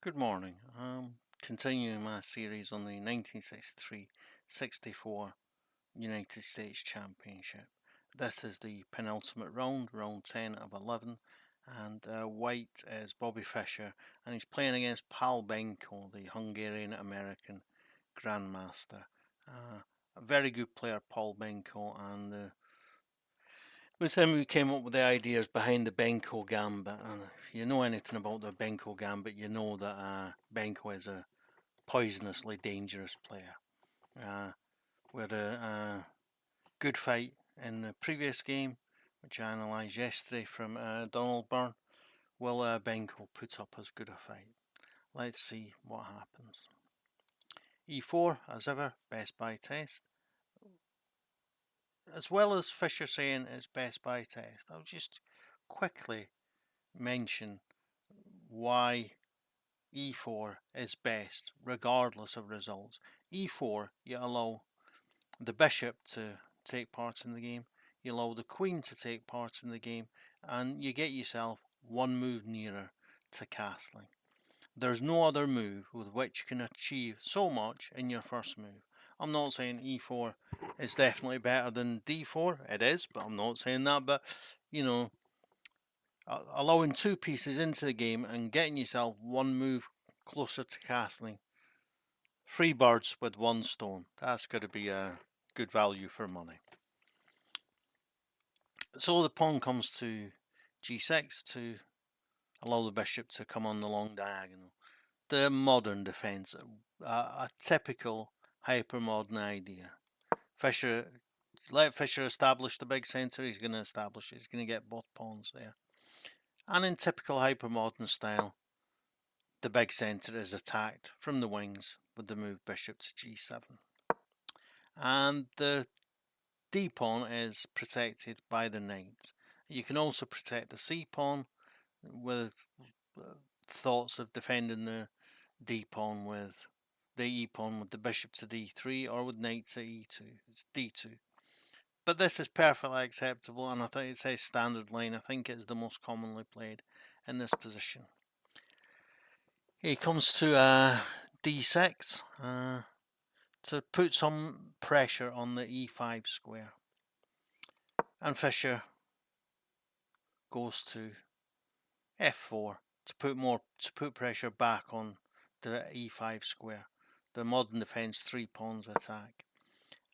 Good morning. I'm continuing my series on the 1963-64 United States Championship. This is the penultimate round, round 10 of 11, and white is Bobby Fischer, and he's playing against Pal Benko, the Hungarian-American Grandmaster. A very good player, Paul Benko, and it was him who came up with the ideas behind the Benko Gambit. And if you know anything about the Benko Gambit, you know that Benko is a poisonously dangerous player. We had a good fight in the previous game, which I analysed yesterday from Donald Byrne. Will Benko put up as good a fight? Let's see what happens. E4, as ever, best by test. As well as Fischer saying it's best by test, I'll just quickly mention why e4 is best regardless of results. e4, you allow the bishop to take part in the game, you allow the queen to take part in the game, and you get yourself one move nearer to castling. There's no other move with which you can achieve so much in your first move. I'm not saying e4 is definitely better than d4, it is, but I'm not saying that. But you know, allowing two pieces into the game and getting yourself one move closer to castling. Three birds with one stone. That's got to be a good value for money. So the pawn comes to g6 to allow the bishop to come on the long diagonal. The modern defence, a typical hyper-modern idea. Let Fischer establish the big centre, he's going to establish it. He's going to get both pawns there. And in typical hyper-modern style, the big centre is attacked from the wings with the move bishop to g7. And the d-pawn is protected by the knight. You can also protect the c-pawn with thoughts of defending the d-pawn with the e-pawn with the bishop to d3 or with knight to e2. It's d2. But this is perfectly acceptable, and I think it's a standard line. I think it's the most commonly played in this position. He comes to d6 to put some pressure on the e5 square. And Fischer goes to f4 to put pressure back on the e5 square. The modern defence 3 pawns attack.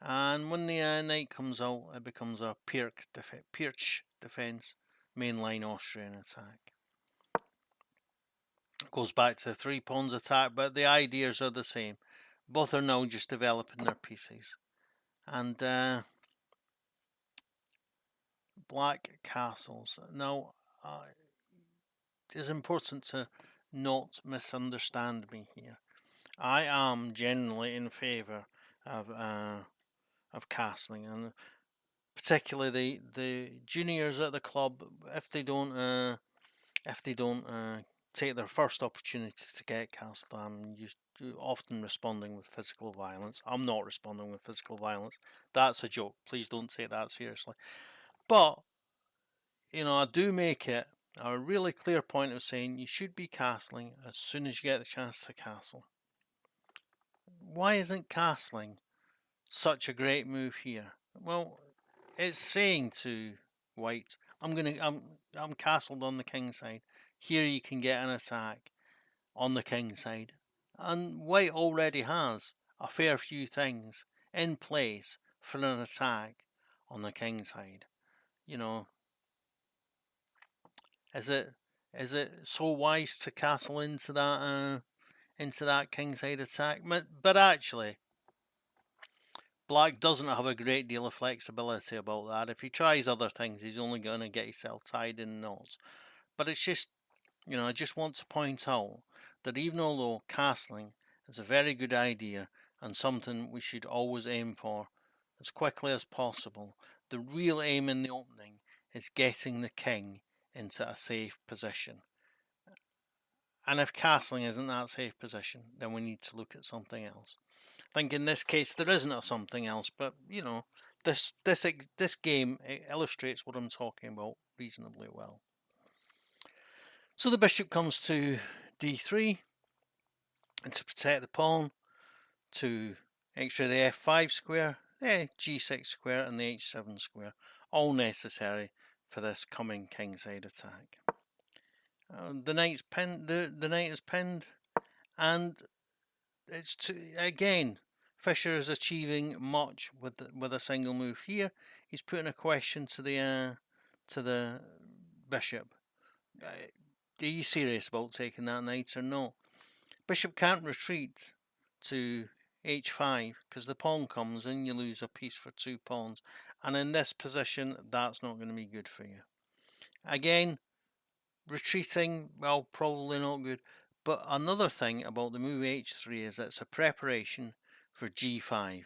And when the knight comes out, it becomes a Pirch defence, mainline Austrian attack. It goes back to 3 pawns attack, but the ideas are the same. Both are now just developing their pieces. And black castles. Now, it is important to not misunderstand me here. I am generally in favour of castling, and particularly the juniors at the club, if they don't take their first opportunity to get castled, I'm often responding with physical violence. I'm not responding with physical violence. That's a joke. Please don't take that seriously. But I do make it a really clear point of saying you should be castling as soon as you get the chance to castle. Why isn't castling such a great move here? Well, it's saying to white, I'm castled on the king side. Here you can get an attack on the king side. And white already has a fair few things in place for an attack on the king side. Is it so wise to castle into that kingside attack? But actually, black doesn't have a great deal of flexibility about that. If he tries other things, he's only going to get himself tied in knots. But it's just, I just want to point out that even although castling is a very good idea and something we should always aim for as quickly as possible, the real aim in the opening is getting the king into a safe position. And if castling isn't that safe position, then we need to look at something else. I think in this case there isn't a something else, but this game illustrates what I'm talking about reasonably well. So the bishop comes to d3, And to protect the pawn, to extra the f5 square, the g6 square and the h7 square, all necessary for this coming kingside attack. The knight's pinned. The knight is pinned, and it's again. Fischer is achieving much with a single move here. He's putting a question to the bishop. Are you serious about taking that knight or no? Bishop can't retreat to h5 because the pawn comes and you lose a piece for 2 pawns, and in this position that's not going to be good for you. Again, retreating, well, probably not good. But another thing about the move h3 is it's a preparation for g5,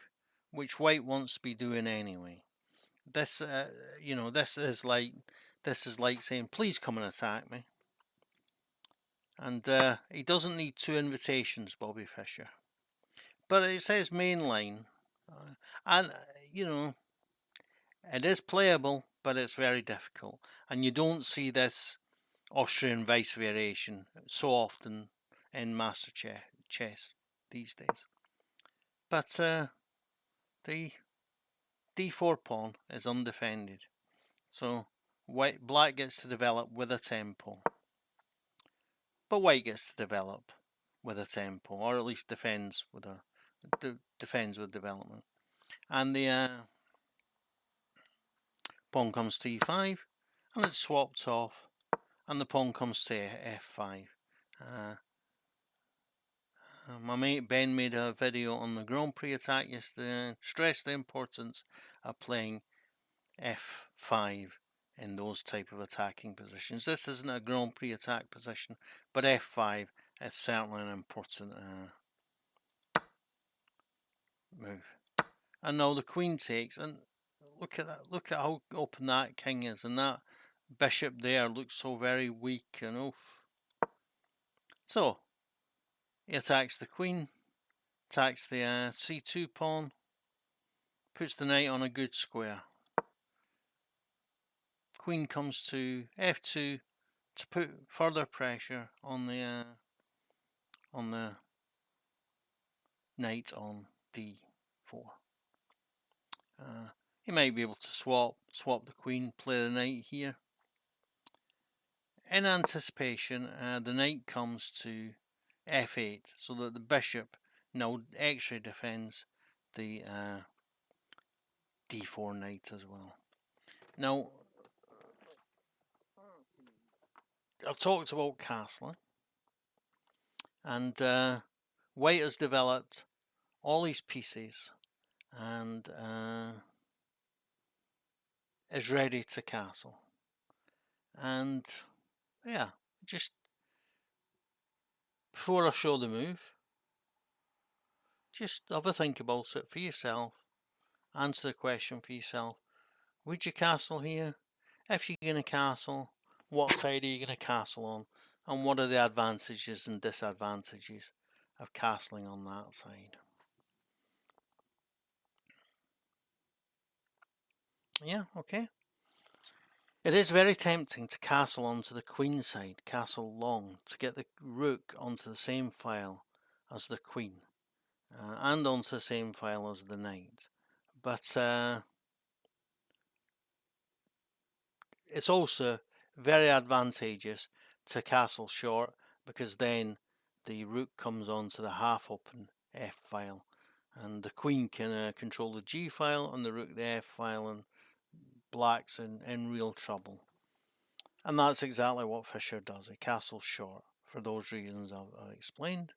which white wants to be doing anyway. This, this is like saying, please come and attack me. And he doesn't need 2 invitations, Bobby Fischer. But it says main line, and it is playable, but it's very difficult, and you don't see this Austrian vice variation so often in master chess these days. But the d4 pawn is undefended, so black gets to develop with a tempo, but white gets to develop with a tempo, or at least defends with development. And the pawn comes to e5, and it's swapped off, and the pawn comes to f5. My mate Ben made a video on the Grand Prix attack yesterday and stressed the importance of playing f5 in those type of attacking positions. This isn't a Grand Prix attack position, but f5 is certainly an important move. And now the queen takes, and look at that. Look at how open that king is, and that bishop there looks so very weak and oof. So he attacks the queen, attacks the c2 pawn, puts the knight on a good square. Queen comes to f2 to put further pressure on the knight on d4. He might be able to swap the queen, play the knight here. In anticipation, the knight comes to f8, so that the bishop now extra defends the d4 knight as well. Now, I've talked about castling, and white has developed all these pieces and is ready to castle. And yeah, just before I show the move, just have a think about it for yourself. Answer the question for yourself. Would you castle here? If you're going to castle, what side are you going to castle on? And what are the advantages and disadvantages of castling on that side? Yeah, okay. It is very tempting to castle onto the queen side, castle long, to get the rook onto the same file as the queen, and onto the same file as the knight. But it's also very advantageous to castle short, because then the rook comes onto the half open f file, and the queen can control the g file and the rook the f file, and black's in real trouble. And that's exactly what Fischer does. He castles short for those reasons I've explained.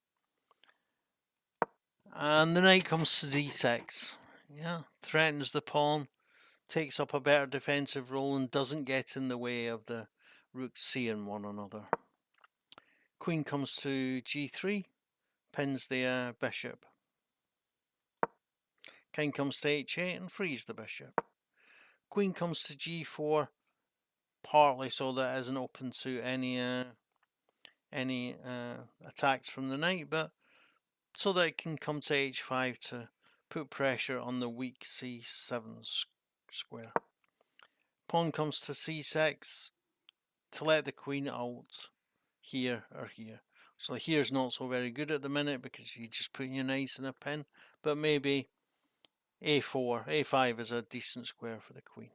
And the knight comes to d6. Yeah, threatens the pawn, takes up a better defensive role, and doesn't get in the way of the rooks seeing one another. Queen comes to g3, pins the bishop. King comes to h8 and frees the bishop. Queen comes to g4, partly so that it isn't open to any attacks from the knight, but so that it can come to h5 to put pressure on the weak c7 square. Pawn comes to c6 to let the queen out here or here, Actually, here's not so very good at the minute because you're just putting your knights in a pin, but maybe a4, a5 is a decent square for the queen.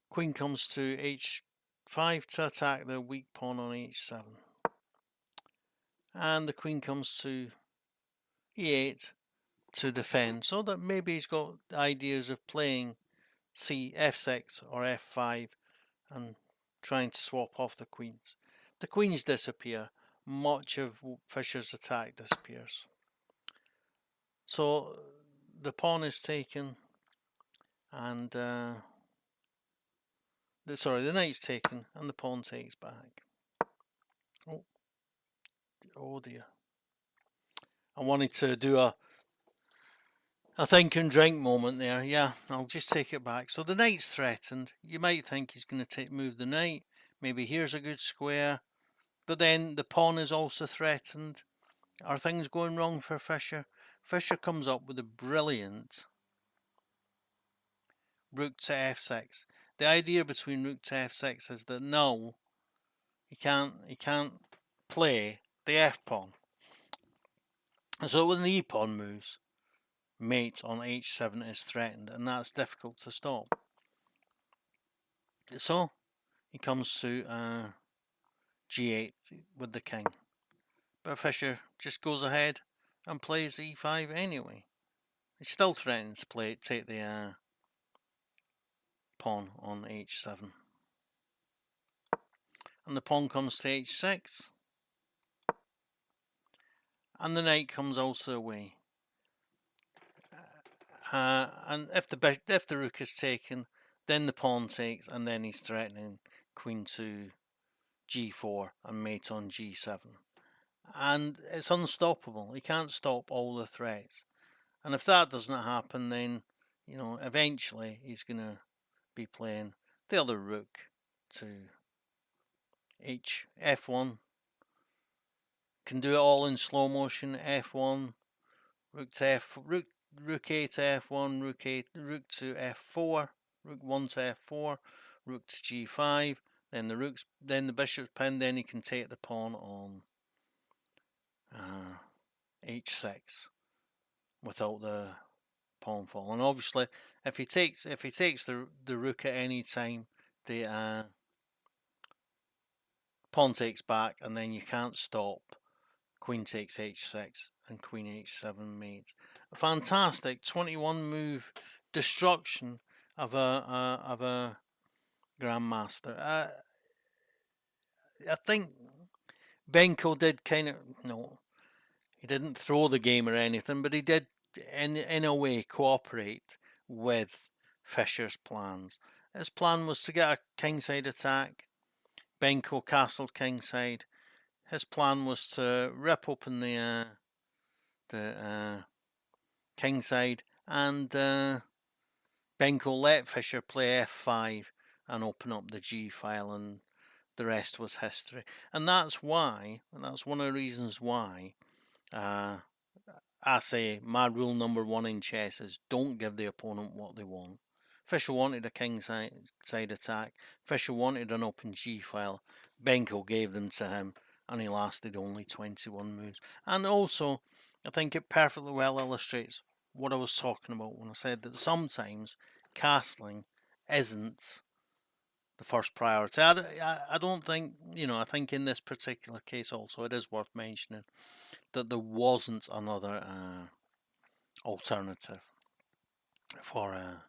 Queen comes to h5 to attack the weak pawn on h7. And the queen comes to e8 to defend, so that maybe he's got ideas of playing f6 or f5 and trying to swap off the queens. If the queens disappear, much of Fischer's attack disappears. So the pawn is taken, and the knight's taken, and the pawn takes back. Oh dear. I wanted to do a think and drink moment there. Yeah, I'll just take it back. So the knight's threatened. You might think he's going to move the knight. Maybe here's a good square. But then the pawn is also threatened. Are things going wrong for Fischer? Fischer comes up with a brilliant rook to f6. The idea between rook to f6 is that no, he can't play the f pawn. So when the e pawn moves, mate on h7 is threatened, and that's difficult to stop. So he comes to g8 with the king, but Fischer just goes ahead and plays e5 anyway. He still threatens to take the pawn on h7, and the pawn comes to h6, and the knight comes also away. And if the rook is taken, then the pawn takes, and then he's threatening queen to g4 and mate on g7, and it's unstoppable. He can't stop all the threats, and if that doesn't happen, then eventually he's going to be playing the other rook to f1. Can do it all in slow motion. F1, rook to rook a to f1, rook to f4, rook 1 to f4, rook to g5. Then the bishop's pinned. Then he can take the pawn on h6 without the pawn fall. And obviously, if he takes the rook at any time, the pawn takes back, and then you can't stop queen takes h6 and queen h7 mate. A fantastic 21 move destruction of a grandmaster. I think Benko did he didn't throw the game or anything, but he did in a way cooperate with Fischer's plans. His plan was to get a kingside attack. Benko castled kingside. His plan was to rip open the kingside, and Benko let Fischer play f5 and open up the g file, and the rest was history. And that's one of the reasons why I say my rule number 1 in chess is don't give the opponent what they want. Fischer wanted a kingside attack. Fischer wanted an open g file. Benko gave them to him, and he lasted only 21 moves. And also, I think it perfectly well illustrates what I was talking about when I said that sometimes castling isn't the first priority. I don't think, I think in this particular case also it is worth mentioning that there wasn't another alternative for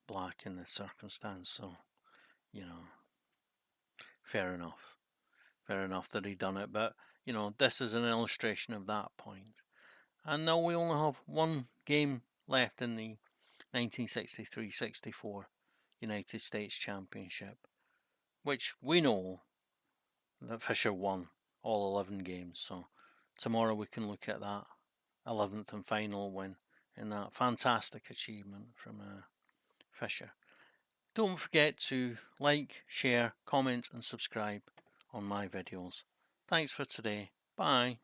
black in this circumstance. So, fair enough that he done it. But, this is an illustration of that point. And now we only have one game left in the 1963-64 United States Championship, which we know that Fischer won all 11 games. So tomorrow we can look at that 11th and final win in that fantastic achievement from Fischer. Don't forget to like, share, comment and subscribe on my videos. Thanks for today. Bye.